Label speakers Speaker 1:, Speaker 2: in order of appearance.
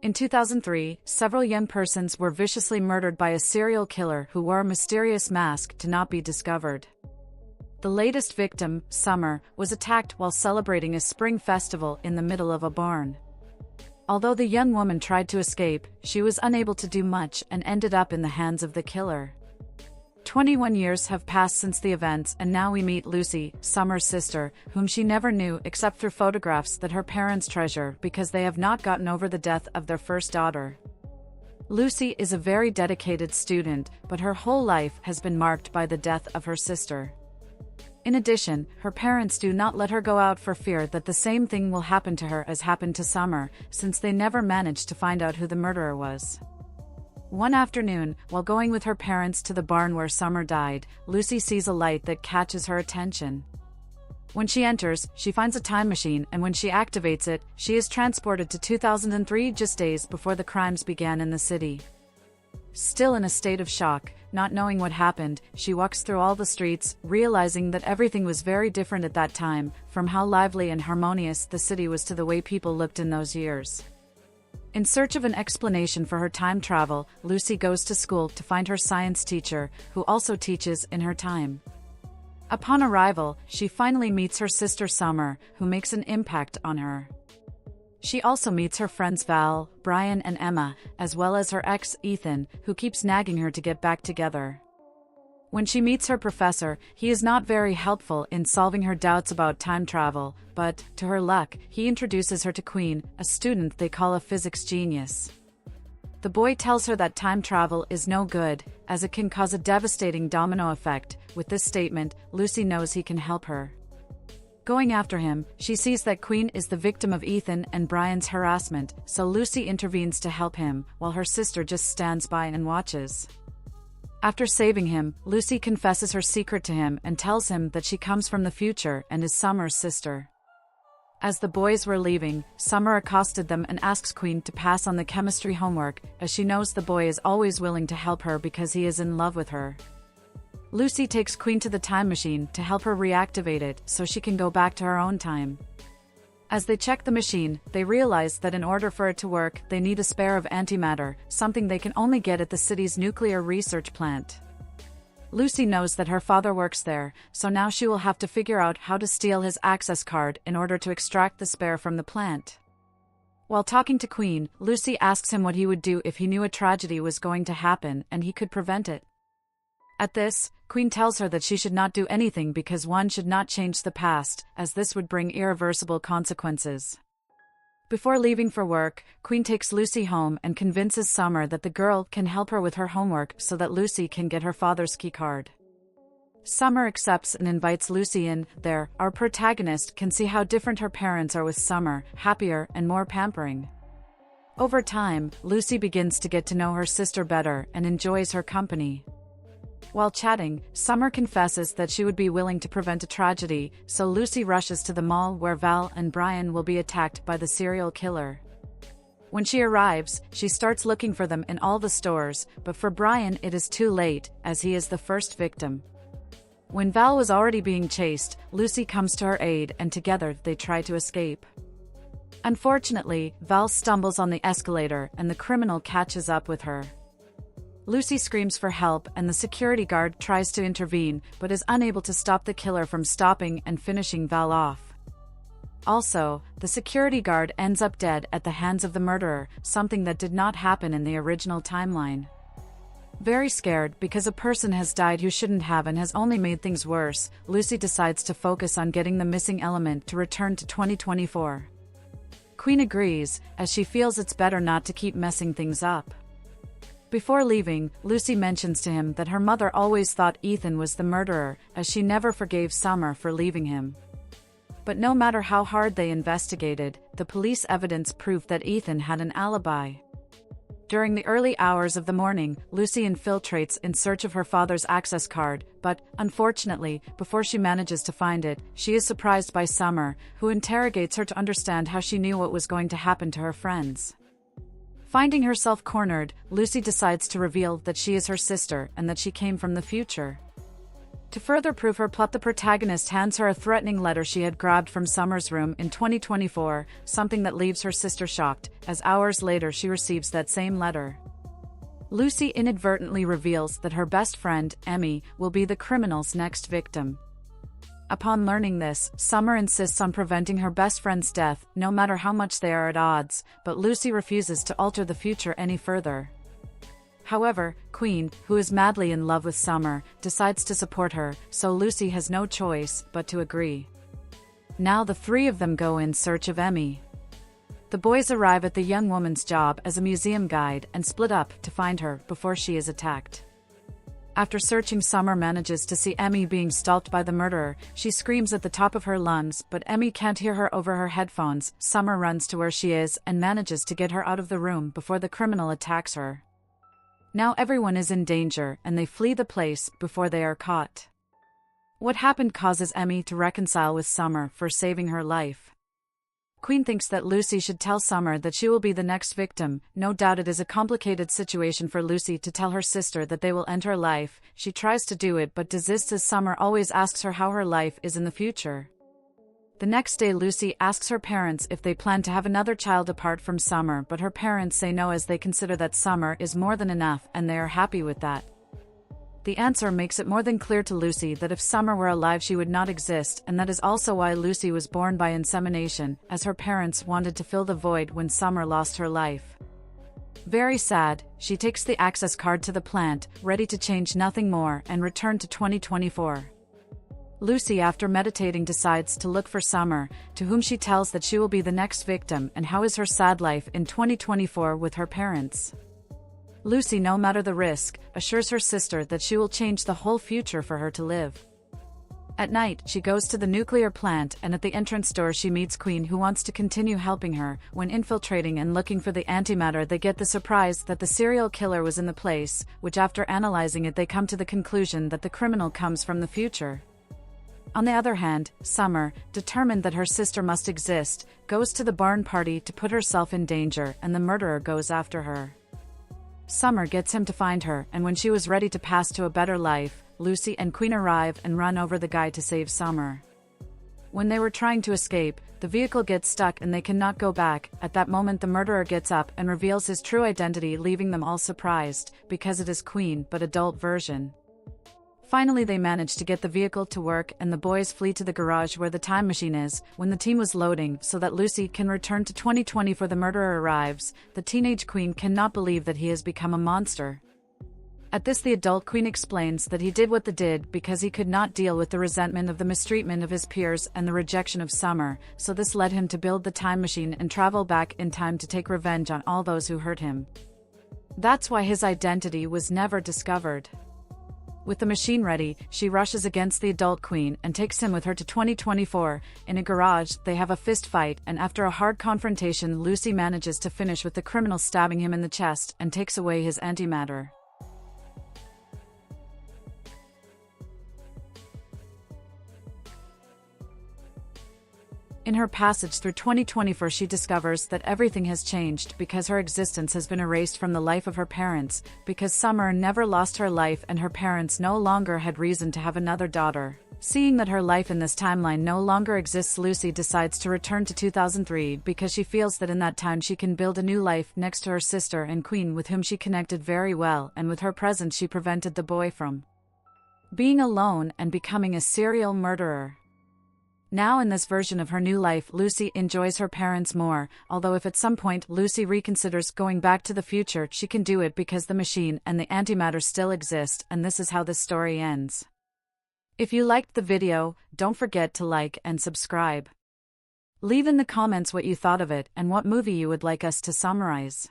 Speaker 1: In 2003, several young persons were viciously murdered by a serial killer who wore a mysterious mask to not be discovered. The latest victim, Summer, was attacked while celebrating a spring festival in the middle of a barn. Although the young woman tried to escape, she was unable to do much and ended up in the hands of the killer. 21 years have passed since the events, and now we meet Lucy, Summer's sister, whom she never knew except through photographs that her parents treasure because they have not gotten over the death of their first daughter. Lucy is a very dedicated student, but her whole life has been marked by the death of her sister. In addition, her parents do not let her go out for fear that the same thing will happen to her as happened to Summer, since they never managed to find out who the murderer was. One afternoon, while going with her parents to the barn where Summer died, Lucy sees a light that catches her attention. When she enters, she finds a time machine, and when she activates it, she is transported to 2003, just days before the crimes began in the city. Still in a state of shock, not knowing what happened, she walks through all the streets, realizing that everything was very different at that time, from how lively and harmonious the city was to the way people looked in those years. In search of an explanation for her time travel, Lucy goes to school to find her science teacher, who also teaches in her time. Upon arrival, she finally meets her sister Summer, who makes an impact on her. She also meets her friends Val, Brian and Emma, as well as her ex, Ethan, who keeps nagging her to get back together. When she meets her professor, he is not very helpful in solving her doubts about time travel, but, to her luck, he introduces her to Queen, a student they call a physics genius. The boy tells her that time travel is no good, as it can cause a devastating domino effect. With this statement, Lucy knows he can help her. Going after him, she sees that Queen is the victim of Ethan and Brian's harassment, so Lucy intervenes to help him, while her sister just stands by and watches. After saving him, Lucy confesses her secret to him and tells him that she comes from the future and is Summer's sister. As the boys were leaving, Summer accosted them and asks Queen to pass on the chemistry homework, as she knows the boy is always willing to help her because he is in love with her. Lucy takes Queen to the time machine to help her reactivate it so she can go back to her own time. As they check the machine, they realize that in order for it to work, they need a spare of antimatter, something they can only get at the city's nuclear research plant. Lucy knows that her father works there, so now she will have to figure out how to steal his access card in order to extract the spare from the plant. While talking to Queen, Lucy asks him what he would do if he knew a tragedy was going to happen and he could prevent it. At this, Queen tells her that she should not do anything because one should not change the past, as this would bring irreversible consequences. Before leaving for work, Queen takes Lucy home and convinces Summer that the girl can help her with her homework so that Lucy can get her father's keycard. Summer accepts and invites Lucy in. There, our protagonist can see how different her parents are with Summer, happier and more pampering. Over time, Lucy begins to get to know her sister better and enjoys her company. While chatting, Summer confesses that she would be willing to prevent a tragedy, so Lucy rushes to the mall where Val and Brian will be attacked by the serial killer. When she arrives, she starts looking for them in all the stores, but for Brian it is too late, as he is the first victim. When Val was already being chased, Lucy comes to her aid and together they try to escape. Unfortunately, Val stumbles on the escalator and the criminal catches up with her. Lucy screams for help and the security guard tries to intervene, but is unable to stop the killer from stopping and finishing Val off. Also, the security guard ends up dead at the hands of the murderer, something that did not happen in the original timeline. Very scared because a person has died who shouldn't have and has only made things worse, Lucy decides to focus on getting the missing element to return to 2024. Queen agrees, as she feels it's better not to keep messing things up. Before leaving, Lucy mentions to him that her mother always thought Ethan was the murderer, as she never forgave Summer for leaving him. But no matter how hard they investigated, the police evidence proved that Ethan had an alibi. During the early hours of the morning, Lucy infiltrates in search of her father's access card, but, unfortunately, before she manages to find it, she is surprised by Summer, who interrogates her to understand how she knew what was going to happen to her friends. Finding herself cornered, Lucy decides to reveal that she is her sister and that she came from the future. To further prove her plot, the protagonist hands her a threatening letter she had grabbed from Summer's room in 2024, something that leaves her sister shocked, as hours later she receives that same letter. Lucy inadvertently reveals that her best friend, Emmy, will be the criminal's next victim. Upon learning this, Summer insists on preventing her best friend's death, no matter how much they are at odds, but Lucy refuses to alter the future any further. However, Queen, who is madly in love with Summer, decides to support her, so Lucy has no choice but to agree. Now the three of them go in search of Emmy. The boys arrive at the young woman's job as a museum guide and split up to find her before she is attacked. After searching, Summer manages to see Emmy being stalked by the murderer. She screams at the top of her lungs, but Emmy can't hear her over her headphones. Summer runs to where she is and manages to get her out of the room before the criminal attacks her. Now everyone is in danger and they flee the place before they are caught. What happened causes Emmy to reconcile with Summer for saving her life. Queen thinks that Lucy should tell Summer that she will be the next victim. No doubt it is a complicated situation for Lucy to tell her sister that they will end her life. She tries to do it but desists as Summer always asks her how her life is in the future. The next day, Lucy asks her parents if they plan to have another child apart from Summer, but her parents say no as they consider that Summer is more than enough and they are happy with that. The answer makes it more than clear to Lucy that if Summer were alive she would not exist, and that is also why Lucy was born by insemination, as her parents wanted to fill the void when Summer lost her life. Very sad, she takes the access card to the plant, ready to change nothing more and return to 2024. Lucy, after meditating, decides to look for Summer, to whom she tells that she will be the next victim and how is her sad life in 2024 with her parents. Lucy, no matter the risk, assures her sister that she will change the whole future for her to live. At night, she goes to the nuclear plant and at the entrance door she meets Queen, who wants to continue helping her. When infiltrating and looking for the antimatter, they get the surprise that the serial killer was in the place, which after analyzing it they come to the conclusion that the criminal comes from the future. On the other hand, Summer, determined that her sister must exist, goes to the barn party to put herself in danger, and the murderer goes after her. Summer gets him to find her, and when she was ready to pass to a better life, Lucy and Queen arrive and run over the guy to save Summer. When they were trying to escape, the vehicle gets stuck and they cannot go back. At that moment the murderer gets up and reveals his true identity, leaving them all surprised, because it is Queen but adult version. Finally they manage to get the vehicle to work and the boys flee to the garage where the time machine is. When the team was loading so that Lucy can return to 2024, the murderer arrives. The teenage Queen cannot believe that he has become a monster. At this the adult Queen explains that he did what they did because he could not deal with the resentment of the mistreatment of his peers and the rejection of Summer, so this led him to build the time machine and travel back in time to take revenge on all those who hurt him. That's why his identity was never discovered. With the machine ready, she rushes against the adult Queen and takes him with her to 2024. In a garage, they have a fist fight, and after a hard confrontation, Lucy manages to finish with the criminal stabbing him in the chest and takes away his antimatter. In her passage through 2024, she discovers that everything has changed because her existence has been erased from the life of her parents, because Summer never lost her life and her parents no longer had reason to have another daughter. Seeing that her life in this timeline no longer exists, Lucy decides to return to 2003 because she feels that in that time she can build a new life next to her sister and Queen, with whom she connected very well, and with her presence she prevented the boy from being alone and becoming a serial murderer. Now in this version of her new life, Lucy enjoys her parents more, although if at some point Lucy reconsiders going back to the future, she can do it because the machine and the antimatter still exist, and this is how this story ends. If you liked the video, don't forget to like and subscribe. Leave in the comments what you thought of it and what movie you would like us to summarize.